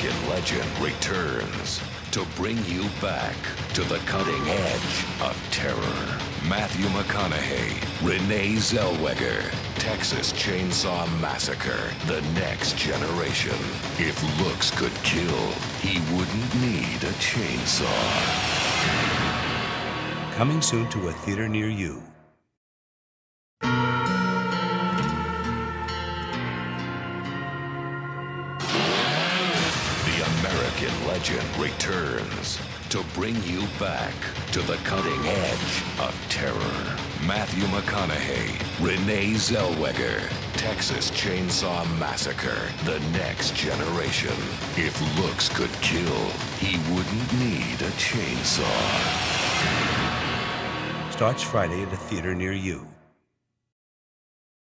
American legend returns to bring you back to the cutting edge of terror. Matthew McConaughey, Renee Zellweger, Texas Chainsaw Massacre, the next generation. If looks could kill, he wouldn't need a chainsaw. Coming soon to a theater near you. American legend returns to bring you back to the cutting edge of terror. Matthew McConaughey, Renee Zellweger, Texas Chainsaw Massacre, the next generation. If looks could kill, he wouldn't need a chainsaw. Starts Friday at a theater near you.